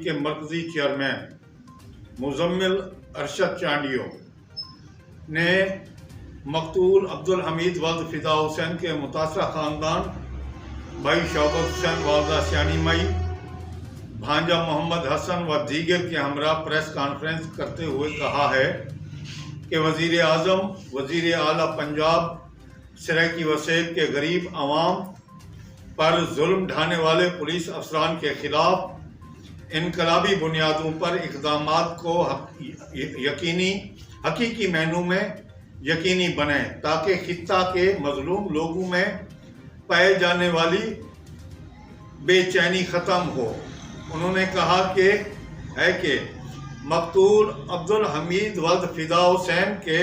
کے مرکزی چیئرمین مزمل ارشد چانڈیو نے مقتول عبدالحمید ولد فدا حسین کے متاثرہ خاندان بھائی شوکت حسین والدہ سیانی مئی بھانجا محمد حسن و دیگر کے ہمراہ پریس کانفرنس کرتے ہوئے کہا ہے کہ وزیر اعظم وزیر اعلیٰ پنجاب سرائیکی وسیب کے غریب عوام پر ظلم ڈھانے والے پولیس افسران کے خلاف انقلابی بنیادوں پر اقدامات کو حقیقی معنوں میں یقینی بنائیں تاکہ خطہ کے مظلوم لوگوں میں پائے جانے والی بے چینی ختم ہو۔ انہوں نے کہا کہ مقتول عبدالحمید ولد فدا حسین کے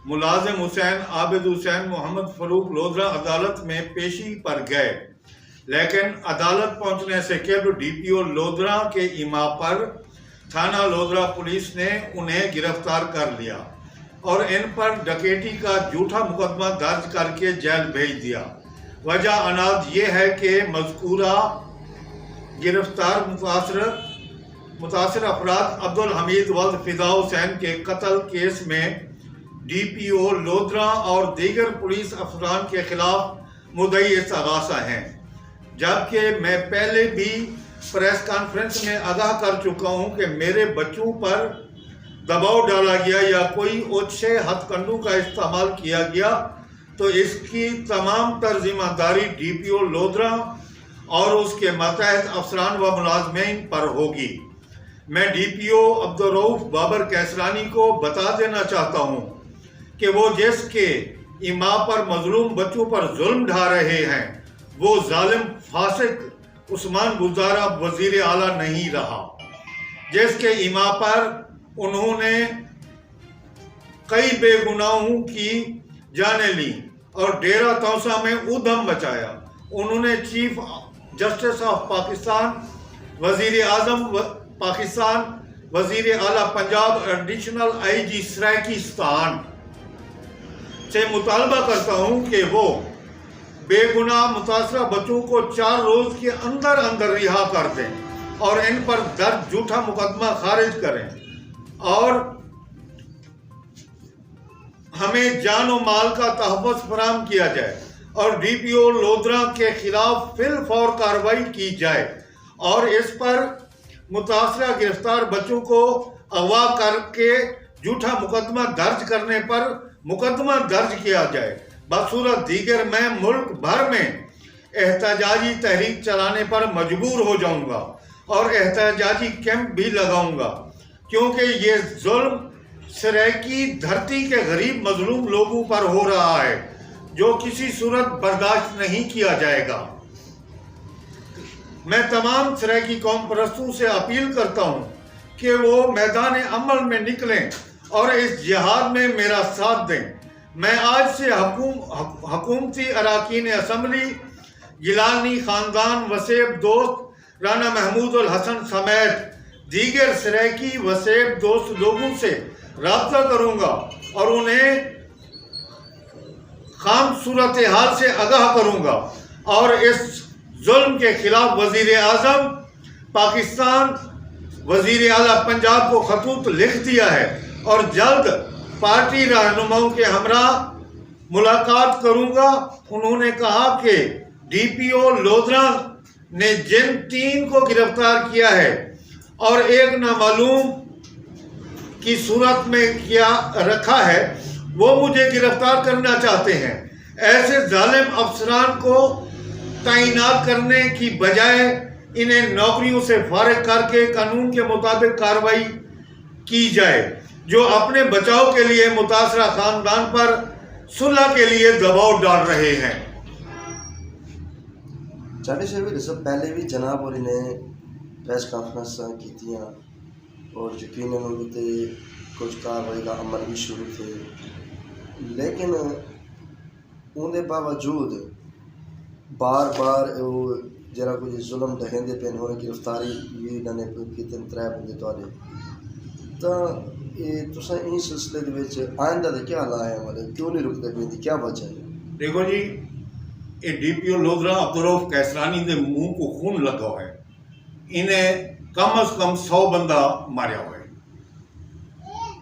ملازم حسین عابد حسین محمد فاروق لودھرا عدالت میں پیشی پر گئے، لیکن عدالت پہنچنے سے قبل ڈی پی او لودھرا کے ایما پر تھانہ لودھرا پولیس نے انہیں گرفتار کر لیا اور ان پر ڈکیتی کا جھوٹا مقدمہ درج کر کے جیل بھیج دیا۔ وجہ اناد یہ ہے کہ مذکورہ گرفتار متاثر افراد عبدالحمید ولد فدا حسین کے قتل کیس میں ڈی پی او لودھرا اور دیگر پولیس افسران کے خلاف مدعی استغاثہ ہیں، جبکہ میں پہلے بھی پریس کانفرنس میں آگاہ کر چکا ہوں کہ میرے بچوں پر دباؤ ڈالا گیا یا کوئی اوچھے ہتھ کنڈوں کا استعمال کیا گیا تو اس کی تمام تر ذمہ داری ڈی پی او لودھرا اور اس کے ماتحت افسران و ملازمین پر ہوگی۔ میں ڈی پی او عبدالرؤف بابر کیسرانی کو بتا دینا چاہتا ہوں کہ وہ جس کے ایما پر مظلوم بچوں پر ظلم ڈھا رہے ہیں وہ ظالم فاسق عثمان گلزارہ وزیر اعلیٰ نہیں رہا، جس کے ایما پر انہوں نے کئی بے گناہوں کی جانیں لیں اور ڈیرہ توسا میں ادھم مچایا۔ انہوں نے چیف جسٹس آف پاکستان، وزیر اعظم پاکستان، وزیر اعلیٰ پنجاب، ایڈیشنل آئی جی سرائیکستان سے مطالبہ کرتا ہوں کہ وہ بے گناہ متاثرہ بچوں کو 4 روز کے اندر رہا کر دیں اور ان پر درج جھوٹا مقدمہ خارج کریں اور ہمیں جان و مال کا تحفظ فراہم کیا جائے اور ڈی پی او لودھرا کے خلاف فی الفور کارروائی کی جائے اور اس پر متاثرہ گرفتار بچوں کو اغوا کر کے جھوٹا مقدمہ درج کرنے پر مقدمہ درج کیا جائے۔ بصورت دیگر میں ملک بھر میں احتجاجی تحریک چلانے پر مجبور ہو جاؤں گا اور احتجاجی کیمپ بھی لگاؤں گا، کیونکہ یہ ظلم سرائیکی دھرتی کے غریب مظلوم لوگوں پر ہو رہا ہے جو کسی صورت برداشت نہیں کیا جائے گا۔ میں تمام سرائیکی قوم پرستوں سے اپیل کرتا ہوں کہ وہ میدان عمل میں نکلیں اور اس جہاد میں میرا ساتھ دیں۔ میں آج سے حکومتی اراکین اسمبلی، گیلانی خاندان، وسیب دوست رانا محمود الحسن سمیت دیگر سرائیکی وسیب دوست لوگوں سے رابطہ کروں گا اور انہیں خام صورتحال سے آگاہ کروں گا اور اس ظلم کے خلاف وزیر اعظم پاکستان، وزیر اعلیٰ پنجاب کو خطوط لکھ دیا ہے اور جلد پارٹی رہنماؤں کے ہمراہ ملاقات کروں گا۔ انہوں نے کہا کہ ڈی پی او لودھرا نے جن 3 کو گرفتار کیا ہے اور ایک نامعلوم کی صورت میں کیا رکھا ہے وہ مجھے گرفتار کرنا چاہتے ہیں۔ ایسے ظالم افسران کو تعینات کرنے کی بجائے انہیں نوکریوں سے فارغ کر کے قانون کے مطابق کارروائی کی جائے جو اپنے بچاؤ کے لیے متاثرہ خاندان پر صلح کے لیے دباؤ ڈال رہے ہیں۔ چاٹی صاحب اس پہلے بھی جناب اور انہیں پریس کانفرنس کی اور یقیناً ان کے کچھ کارروائی کا عمل بھی شروع تھے، لیکن ان باوجود بار بار جرا کچھ ظلم ڈہندے پہ انہوں نے گرفتاری بھی انہوں نے کی 3 بندے تھوڑے تو تساں این سلسلے دے آئندہ دے کیا لایا والے کیوں نہیں رکتے پہ کیا وجہ ہے؟ دیکھو جی، یہ ڈی پی او لودھرا عبدالرؤف کیسرانی دے منہ کو خون لگا ہے، انہیں کم از کم 100 بندہ ماریا ہوا ہے.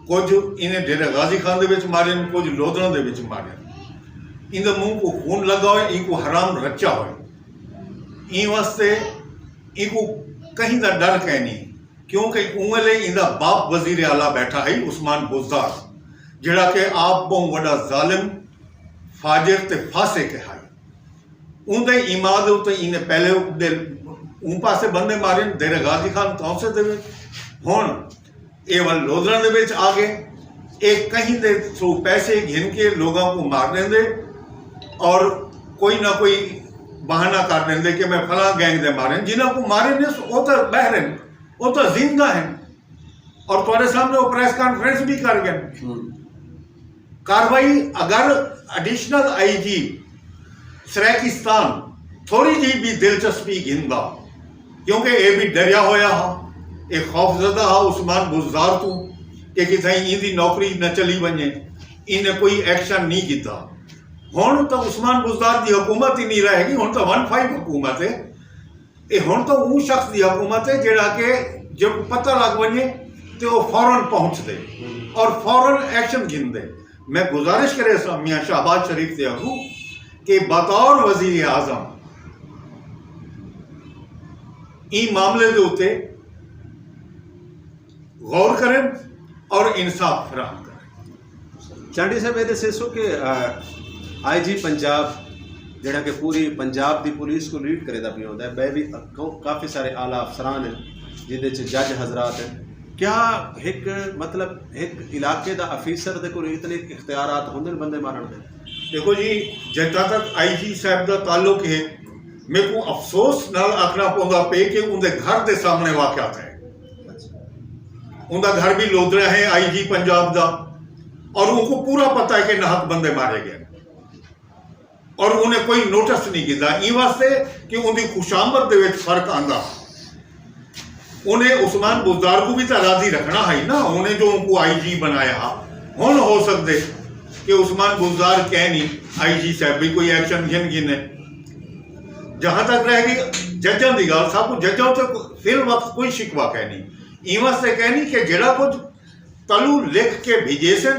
کچھ انہیں ڈیرہ غازی خان دے وچ مارے، کچھ لودھراں دے وچ مارے. ان دے منہ کو خون لگا ہوئے، ان کو حرام رچا ہوئے. این واسطے ان کو کہیں دا ڈر کہیں نہیں، کیونکہ اونلے ان دا باپ وزیر اعلیٰ بیٹھا ہے عثمان بزدار، جڑا کہ آپ بہت وڈا ظالم فاجر تے فاسق ہے. ان دے ایمان دے تے انہیں پہلے اون پاسے بندے مارے ڈیرہ غازی خان تونسے دے وچ، ہن اے ول لودھراں دے وچ آ گئے. ایک کہیں دے تھرو پیسے گھن کے لوگوں کو مار دیں دے اور کوئی نہ کوئی بہانہ کر دیں دے کہ میں فلاں گینگ دے مارے. جنہوں کو مارے نے وہ تو بہر ہیں، وہ تو زندہ ہیں، اور تمہارے سامنے وہ پریس کانفرنس بھی کر گئے. کاروائی اگر ایڈیشنل آئی جی سریکستان تھوڑی جی بھی دلچسپی گھندا، کیونکہ یہ بھی ڈریا ہویا ہا، یہ خوف زدہ ہا عثمان بزدار تو کہ کتھائیں ان دی نوکری نہ چلی ونجے، انہیں کوئی ایکشن نہیں کیتا. ہن تو عثمان بزدار دی حکومت ہی نہیں رہے گی، ہن تو 1-5 حکومت ہے. یہ ہن تو وہ شخص دی حکومت ہے جڑا کہ جب پتہ لگ ونجے تو وہ فوراً پہنچ دے اور فوراً ایکشن گھن دے. میں گزارش کرے سا میاں شہباز شریف سے آگوں کہ بطور وزیر اعظم این معاملے دے ہوتے غور کریں اور انصاف فراہم کریں. چانڈی صاحب یہ دسو کہ آئی جی پنجاب جڑا کہ پوری پنجاب دی پولیس کو لیڈ کرے دا پیا ہوتا ہے، بے بھی کافی سارے اعلیٰ افسران ہیں جہدے جج حضرات ہیں. کیا ایک مطلب ایک علاقے دا افیسر دے کوئی اتنے اختیارات ہوندے بندے مارن دے؟ دیکھو جی، جتنا تک آئی جی صاحب دا تعلق ہے، میرے کو افسوس نال آکھنا پوندا پے کہ ان دے گھر دے سامنے واقعات ہیں. ان دا گھر بھی لودھرا ہے آئی جی پنجاب دا، اور ان کو پورا پتہ ہے کہ ناحق بندے مارے گئے اور انہیں کوئی نوٹس نہیں کیتا. این واسطے کہ ان دی خوشامد دے وچ فرق آندا. انہیں عثمان بزدار کو بھی تو راضی رکھنا ہے نا، انہیں جو ان کو آئی جی بنایا ہا. ہن ہو سکتے کہ عثمان بزدار کہہ نہیں آئی جی صاحب بھی کوئی ایکشن گھنے. جہاں تک رہ گئی ججاں دی گل، سب کو ججاں تے فی الوقت کوئی شکوہ کہہ نہیں. این واسطے کہہ نہیں کہ جڑا کچھ تلو لکھ کے بھیجے سن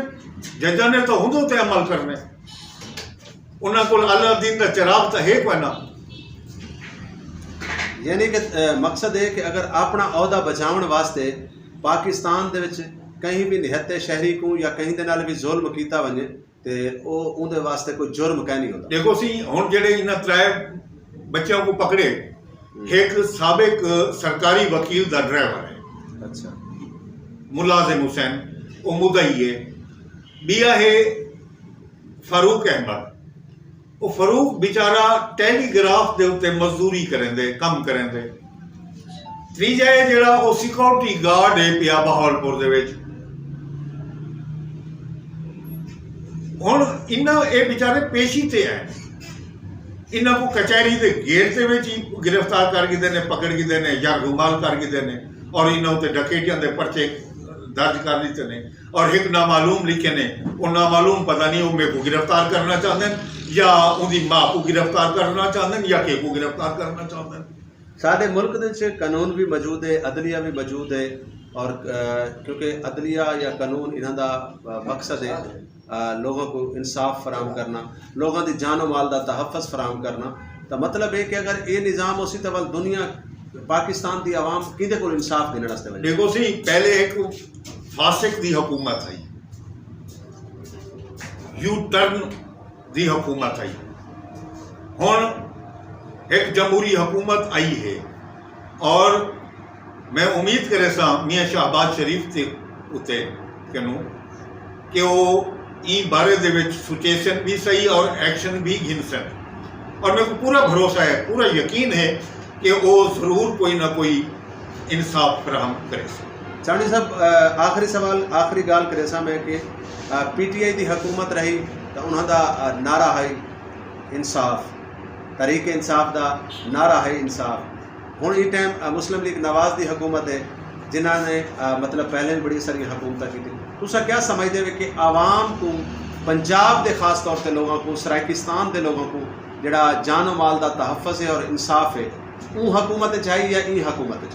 ججاں نے تو ہندو تے عمل کرنے. انہاں کول اللہ دین دا چراغ تو ہے کوئی نہ. یعنی کہ مقصد ہے کہ اگر اپنا عہدہ بچاؤن واسطے پاکستان دے وچ کہیں بھی نہتے شہری کو یا کہیں دے نال بھی ظلم کیتا ونجے تے او اون دے واسطے کوئی جرم کہیں نہیں ہوتا. دیکھو سی ہن جڑے انہاں 3 بچوں کو پکڑے، ایک سابق سرکاری وکیل دا ڈرائیور ہے، اچھا ملازم حسین، وہ مدعی ہے. بیا ہے فاروق احمد. وہ فاروق بیچارہ ٹیلی گراف دے اتنے مزدوری کریں دے، کم کریں دے. تیجا ہے جڑا وہ سیکورٹی گارڈ ہے پیا بہاولپور دے وچ. ہن انہاں اے بیچارے پیشی تے ہیں، انہاں کو کچہری دے گیٹ دے وچ ہی گرفتار کر کے دینے، پکڑ کے دینے یا رومال کر کے دینے، اور انہاں تے ڈکیٹیاں دے پرچے درج کر دیتے نے اور ایک نامعلوم لکھے نے. وہ نامعلوم پتہ نہیں وہ میرے کو گرفتار کرنا چاہتے ہیں یا ان کی ماں کو گرفتار کرنا چاہتے ہیں یا کہ کو گرفتار کرنا چاہتے ہیں. سارے ملک دے قانون بھی موجود ہے، عدلیہ بھی موجود ہے، اور کیونکہ عدلیہ یا قانون انہاں دا مقصد ہے لوگوں کو انصاف فراہم کرنا، لوگوں دی جان و مال دا تحفظ فراہم کرنا. تو مطلب ہے کہ اگر یہ نظام اسی طرح دنیا پاکستان دی عوام کدے کو انصاف دینے راستے میں دیکھو سی پہلے ایک فاسق دی حکومت آئی، یو ٹرن دی حکومت آئی، ہن ایک جمہوری حکومت آئی ہے. اور میں امید کرے سا میاں شہباز شریف تے اتے کنوں کہ وہ این بارے دے وچ سچیشن بھی صحیح اور ایکشن بھی گھن سن. اور میرے کو پورا بھروسہ ہے، پورا یقین ہے کہ وہ ضرور کوئی نہ کوئی انصاف فراہم کرے سا. چانڈی صاحب آخری سوال، آخری گال کرے سا میں کہ پی ٹی آئی دی حکومت رہی تو انہوں دا نعرہ ہے انصاف، تحریک انصاف دا نعرہ ہے انصاف. ہوں یہ ٹائم مسلم لیگ نواز دی حکومت ہے جنہوں نے مطلب پہلے بھی بڑی ساری حکومتیں کی تھی. تسا کیا سمجھتے ہو کہ عوام کو پنجاب دے خاص طور تے لوگوں کو، سرائکستان دے لوگوں کو جڑا جان و مال دا تحفظ ہے اور انصاف ہے، ਉਹ ਹਕੂਮਤ ਚਾਹੀ ਜਾਂ ਇਹ ਹਕੂਮਤ ਚ